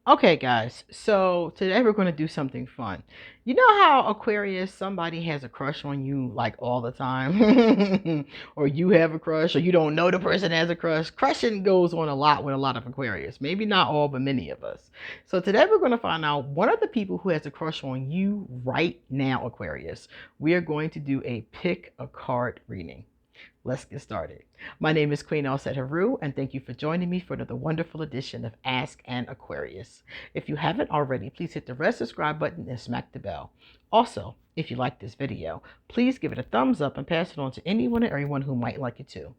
Okay, guys, so today we're going to do something fun. You know how Aquarius, somebody has a crush on you like all the time? Or you have a crush, or you don't know the person has a crush. Crushing goes on a lot with a lot of Aquarius. Maybe not all, but many of us. So today we're going to find out one of the people who has a crush on you right now, Aquarius. We are going to do a pick a card reading. Let's get started. My name is QueenAusetHeru, and thank you for joining me for another wonderful edition of Ask an Aquarius. If you haven't already, please hit the red subscribe button and smack the bell. Also, if you like this video, please give it a thumbs up and pass it on to anyone and everyone who might like it too.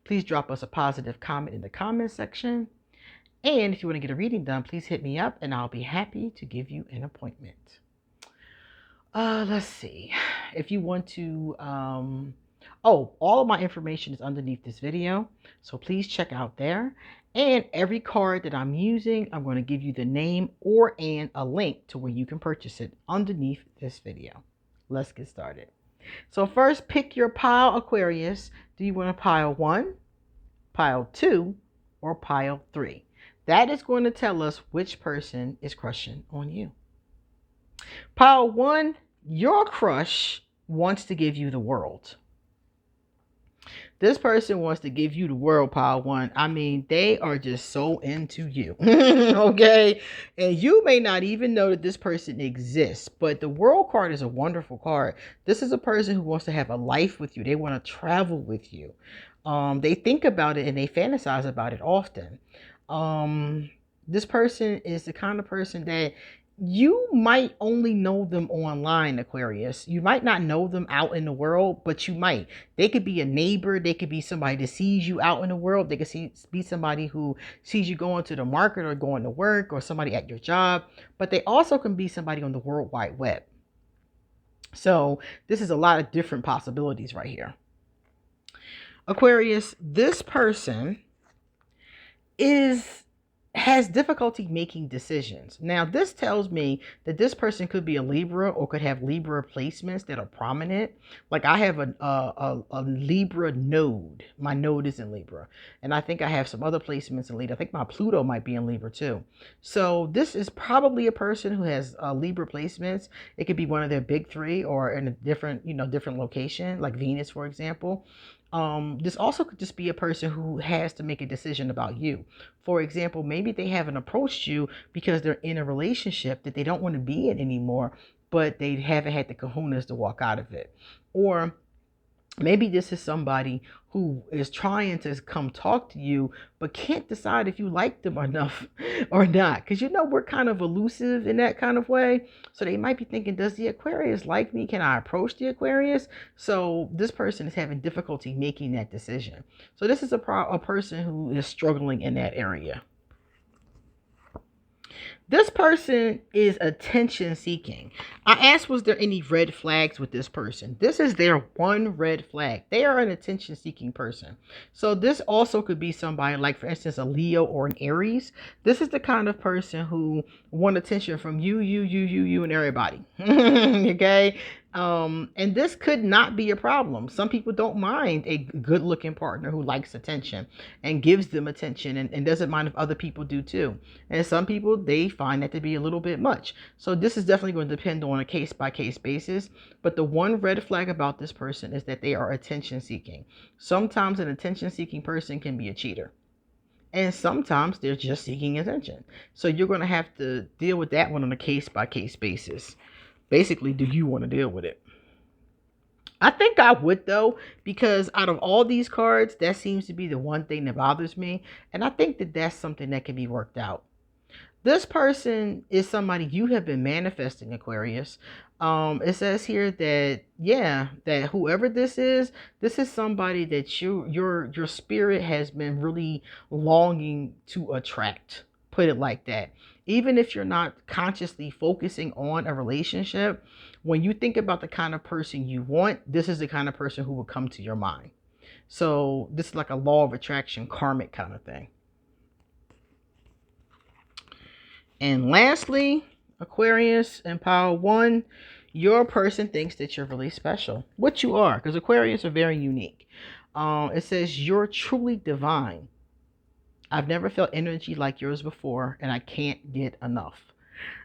Please drop us a positive comment in the comment section. And if you want to get a reading done, please hit me up and I'll be happy to give you an appointment. Let's see. If you want to all of my information is underneath this video, so please check out there. And every card that I'm using, I'm going to give you the name and a link to where you can purchase it underneath this video. Let's get started. So first, pick your pile, Aquarius. Do you want a pile 1, pile 2, or pile 3? That is going to tell us which person is crushing on you. Pile 1, your crush wants to give you the world. This person wants to give you the world, pile 1. I mean, they are just so into you. Okay? And you may not even know that this person exists, but the world card is a wonderful card. This is a person who wants to have a life with you. They want to travel with you. They think about it and they fantasize about it often. This person is the kind of person that you might only know them online, Aquarius. You might not know them out in the world, but you might. They could be a neighbor. They could be somebody that sees you out in the world. They could be somebody who sees you going to the market or going to work, or somebody at your job. But they also can be somebody on the World Wide Web. So this is a lot of different possibilities right here. Aquarius, this person has difficulty making decisions. Now, this tells me that this person could be a Libra or could have Libra placements that are prominent. Like I have a Libra node. My node is in Libra. And I think I have some other placements in Libra. I think my Pluto might be in Libra too. So this is probably a person who has Libra placements. It could be one of their big 3 or in a different, different location, like Venus, for example. This also could just be a person who has to make a decision about you. For example, maybe they haven't approached you because they're in a relationship that they don't want to be in anymore, but they haven't had the kahunas to walk out of it. Or maybe this is somebody who is trying to come talk to you, but can't decide if you like them enough or not. Because we're kind of elusive in that kind of way. So they might be thinking, does the Aquarius like me? Can I approach the Aquarius? So this person is having difficulty making that decision. So this is a person who is struggling in that area. This person is attention seeking. I asked, was there any red flags with this person? This is their one red flag. They are an attention seeking person. So this also could be somebody like, for instance, a Leo or an Aries. This is the kind of person who want attention from you, and everybody. Okay. And this could not be a problem. Some people don't mind a good looking partner who likes attention and gives them attention and doesn't mind if other people do too. And some people, they find that to be a little bit much. So this is definitely going to depend on a case by case basis. But the one red flag about this person is that they are attention seeking. Sometimes an attention seeking person can be a cheater. And sometimes they're just seeking attention. So you're going to have to deal with that one on a case by case basis. Basically, do you want to deal with it? I think I would, though, because out of all these cards, that seems to be the one thing that bothers me. And I think that that's something that can be worked out. This person is somebody you have been manifesting, Aquarius. It says here that, that whoever this is somebody that your spirit has been really longing to attract. Put it like that. Even if you're not consciously focusing on a relationship, when you think about the kind of person you want, this is the kind of person who will come to your mind. So this is like a law of attraction, karmic kind of thing. And lastly, Aquarius and pile 1, your person thinks that you're really special, which you are, because Aquarius are very unique. It says you're truly divine. I've never felt energy like yours before, and I can't get enough.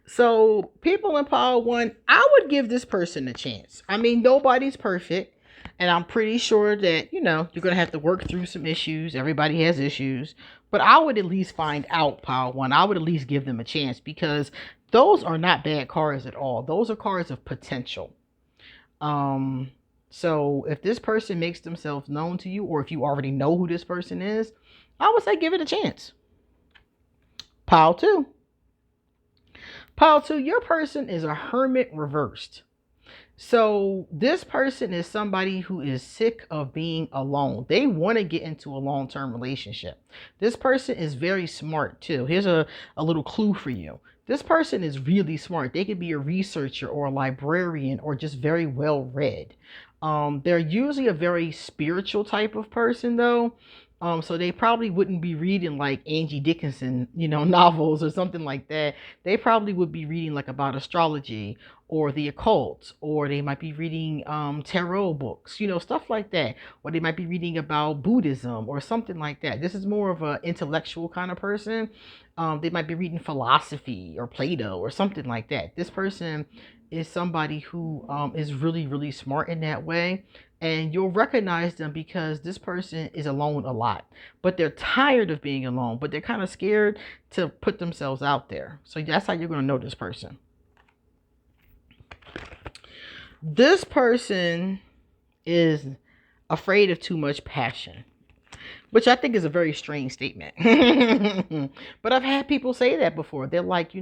So, people in Power One, I would give this person a chance. I mean, nobody's perfect. And I'm pretty sure that, you're going to have to work through some issues. Everybody has issues. But I would at least find out, Power One. I would at least give them a chance because those are not bad cards at all. Those are cards of potential. So if this person makes themselves known to you, or if you already know who this person is, I would say give it a chance. Pile 2. Pile 2, your person is a hermit reversed. So this person is somebody who is sick of being alone. They want to get into a long-term relationship. This person is very smart too. Here's a little clue for you. This person is really smart. They could be a researcher or a librarian or just very well read. They're usually a very spiritual type of person though. So they probably wouldn't be reading like Angie Dickinson, novels or something like that. They probably would be reading like about astrology or the occult, or they might be reading tarot books, stuff like that. Or they might be reading about Buddhism or something like that. This is more of an intellectual kind of person. They might be reading philosophy or Plato or something like that. This person is somebody who is really, really smart in that way. And you'll recognize them because this person is alone a lot, but they're tired of being alone, but they're kind of scared to put themselves out there. So that's how you're going to know this person. This person is afraid of too much passion, which I think is a very strange statement. But I've had people say that before. They're like,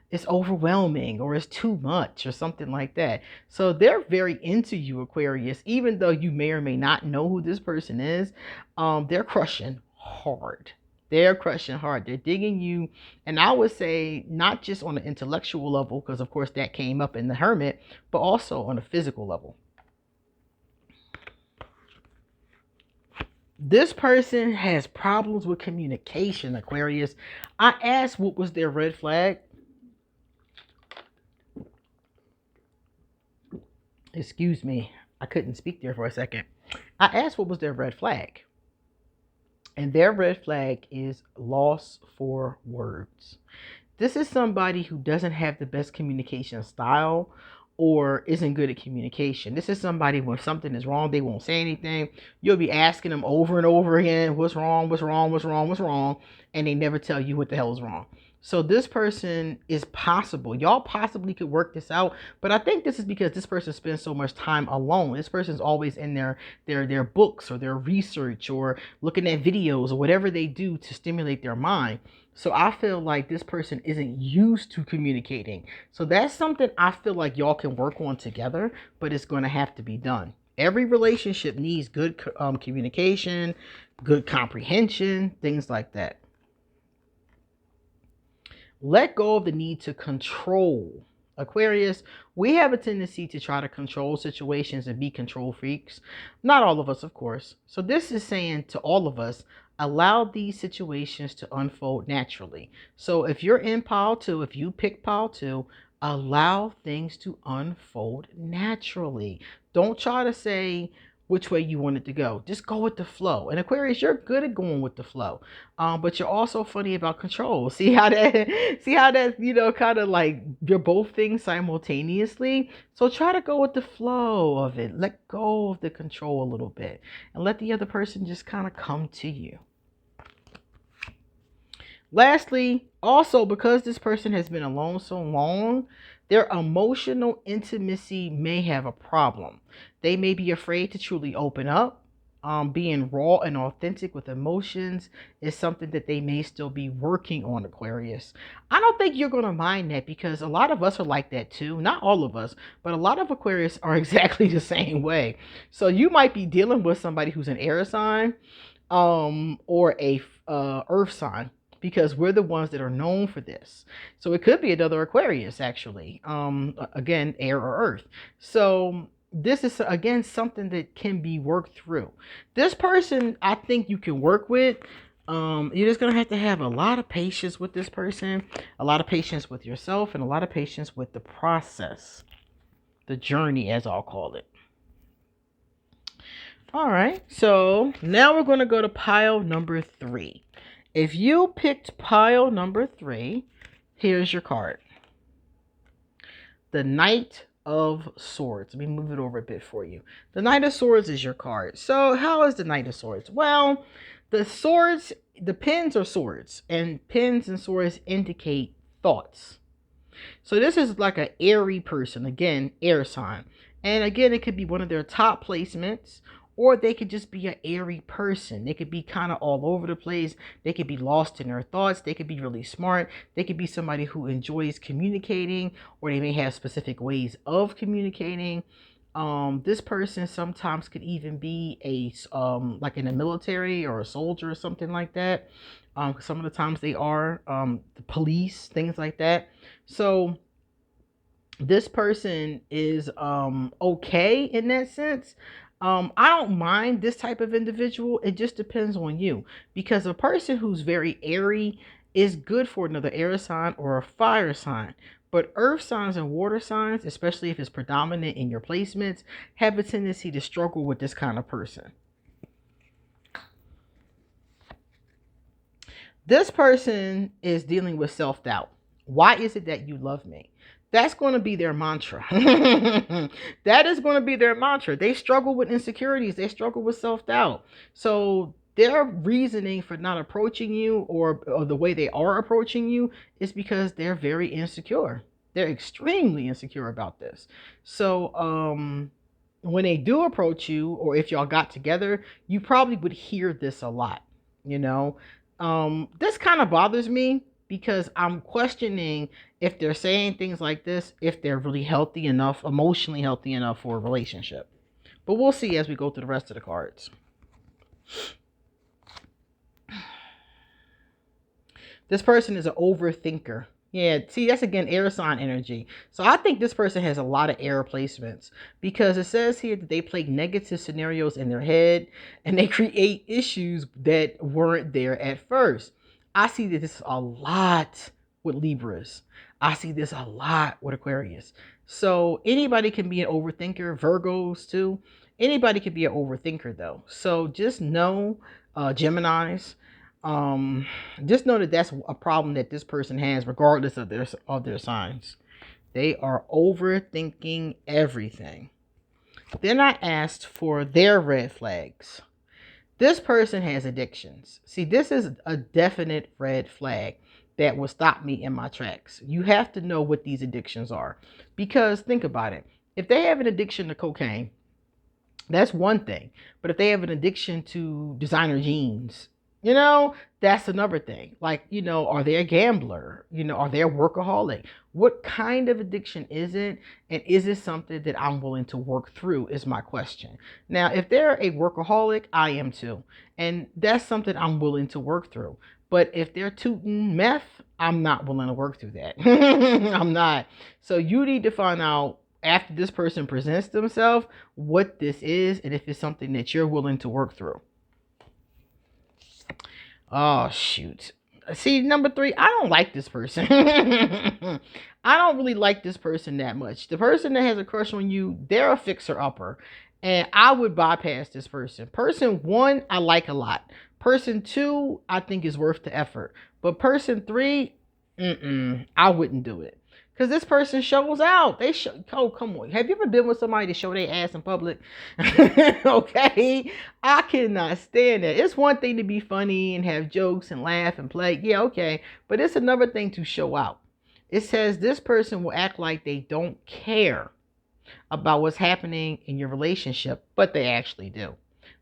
it's overwhelming or it's too much or something like that. So they're very into you, Aquarius, even though you may or may not know who this person is. They're crushing hard. They're crushing hard. They're digging you. And I would say not just on an intellectual level, because of course that came up in the Hermit, but also on a physical level. This person has problems with communication, Aquarius. I asked what was their red flag. Excuse me. I couldn't speak there for a second. I asked what was their red flag. And their red flag is loss for words. This is somebody who doesn't have the best communication style or isn't good at communication. This is somebody when something is wrong, they won't say anything. You'll be asking them over and over again, what's wrong, what's wrong, what's wrong, what's wrong, and they never tell you what the hell is wrong. So this person is possible. Y'all possibly could work this out, but I think this is because this person spends so much time alone. This person's always in their books or their research or looking at videos or whatever they do to stimulate their mind. So I feel like this person isn't used to communicating. So that's something I feel like y'all can work on together, but it's going to have to be done. Every relationship needs good communication, good comprehension, things like that. Let go of the need to control. Aquarius, we have a tendency to try to control situations and be control freaks. Not all of us, of course. So this is saying to all of us, allow these situations to unfold naturally. So if you're in pile 2, if you pick pile 2, allow things to unfold naturally. Don't try to say which way you want it to go. Just go with the flow. And Aquarius, you're good at going with the flow. But you're also funny about control. See how that, kind of like you're both things simultaneously. So try to go with the flow of it. Let go of the control a little bit and let the other person just kind of come to you. Lastly, also because this person has been alone so long, their emotional intimacy may have a problem. They may be afraid to truly open up. Being raw and authentic with emotions is something that they may still be working on, Aquarius. I don't think you're going to mind that because a lot of us are like that too. Not all of us, but a lot of Aquarius are exactly the same way. So you might be dealing with somebody who's an air sign or a earth sign, because we're the ones that are known for this. So it could be another Aquarius, actually. Again, air or earth. So this is, again, something that can be worked through. This person, I think you can work with. You're just going to have a lot of patience with this person, a lot of patience with yourself, and a lot of patience with the process, the journey, as I'll call it. All right, so now we're going to go to pile number 3. If you picked pile number 3, here's your card. The Knight of Swords. Let me move it over a bit for you. The Knight of Swords is your card. So how is the Knight of Swords? Well, the swords, the pens are swords, and pens and swords indicate thoughts. So this is like an airy person, again, air sign. And again, it could be one of their top placements, or they could just be an airy person. They could be kind of all over the place. They could be lost in their thoughts. They could be really smart. They could be somebody who enjoys communicating, or they may have specific ways of communicating. This person sometimes could even be like in the military or a soldier or something like that. Some of the times they are the police, things like that. So this person is okay in that sense. I don't mind this type of individual. It just depends on you, because a person who's very airy is good for another air sign or a fire sign. But earth signs and water signs, especially if it's predominant in your placements, have a tendency to struggle with this kind of person. This person is dealing with self-doubt. Why is it that you love me? That's going to be their mantra. That is going to be their mantra. They struggle with insecurities. They struggle with self-doubt. So their reasoning for not approaching you, or the way they are approaching you, is because they're very insecure. They're extremely insecure about this. So when they do approach you, or if y'all got together, you probably would hear this a lot. You know, this kind of bothers me, because I'm questioning if they're saying things like this, if they're really healthy enough, emotionally healthy enough for a relationship. But we'll see as we go through the rest of the cards. This person is an overthinker. Yeah, see, that's again air sign energy. So I think this person has a lot of air placements, because it says here that they play negative scenarios in their head and they create issues that weren't there at first. I see that this is a lot with Libras. I see this a lot with Aquarius. So anybody can be an overthinker. Virgos too. Anybody can be an overthinker though. So just know, Geminis, just know that that's a problem that this person has, regardless of their signs. They are overthinking everything. Then I asked for their red flags. This person has addictions. See, this is a definite red flag that will stop me in my tracks. You have to know what these addictions are, because think about it. If they have an addiction to cocaine, that's one thing. But if they have an addiction to designer jeans, that's another thing. Like, are they a gambler? Are they a workaholic? What kind of addiction is it? And is it something that I'm willing to work through, is my question. Now, if they're a workaholic, I am too. And that's something I'm willing to work through. But if they're tooting meth, I'm not willing to work through that. I'm not. So you need to find out, after this person presents themselves, what this is, and if it's something that you're willing to work through. Oh, shoot. See, number 3, I don't like this person. I don't really like this person that much. The person that has a crush on you, they're a fixer-upper. And I would bypass this person. Person 1, I like a lot. Person 2, I think is worth the effort. But person 3, I wouldn't do it. Because this person shows out. Oh, come on. Have you ever been with somebody to show their ass in public? Okay. I cannot stand that. It's one thing to be funny and have jokes and laugh and play. Yeah, okay. But it's another thing to show out. It says this person will act like they don't care about what's happening in your relationship, but they actually do.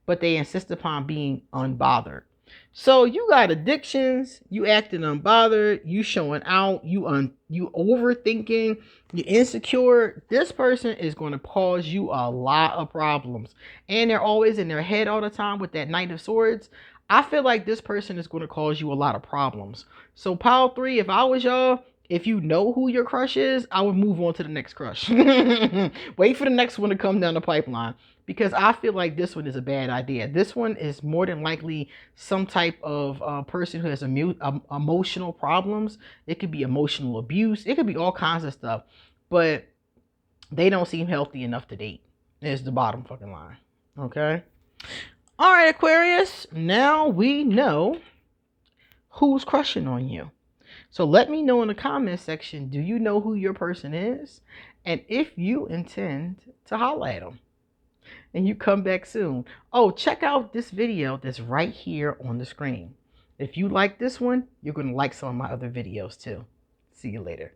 But they insist upon being unbothered. So you got addictions, you acting unbothered, you showing out, you overthinking, you're insecure. This person is going to cause you a lot of problems. And they're always in their head all the time with that Knight of Swords. I feel like this person is going to cause you a lot of problems. So pile 3, if I was y'all, if you know who your crush is, I would move on to the next crush. Wait for the next one to come down the pipeline. Because I feel like this one is a bad idea. This one is more than likely some type of person who has emotional problems. It could be emotional abuse. It could be all kinds of stuff. But they don't seem healthy enough to date. Is the bottom fucking line. Okay? All right, Aquarius. Now we know who's crushing on you. So let me know in the comment section, do you know who your person is? And if you intend to holler at them. And you come back soon. Oh, check out this video that's right here on the screen. If you like this one, you're going to like some of my other videos too. See you later.